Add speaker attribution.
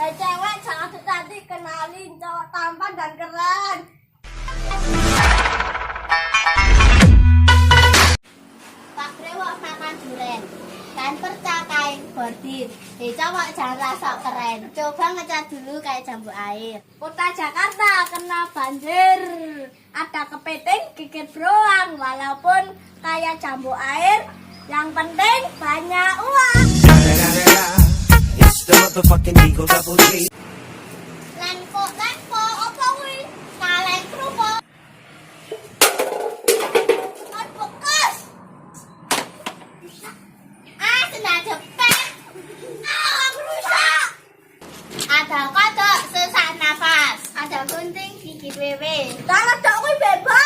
Speaker 1: Hei cewek cantik kenalin cowok tampan dan keren. Pak Brewok makan durian. Kan percakai bordil. Hei cowok jangan sok keren. Coba ngecat dulu kayak jambu air. Kota Jakarta kena banjir. Ada kepiting gigit beruang. Walaupun kayak jambu air, yang penting banyak uang.
Speaker 2: It's the motherfucking Eagle Double G.
Speaker 1: Lenko, apa kuwi? Kaleng kerupuk. Kan bekas. Sendal jepit. Rusak. Ada kodok sesak nafas. Ada gunting gigit wewe. Kalau dok kuwi bebas.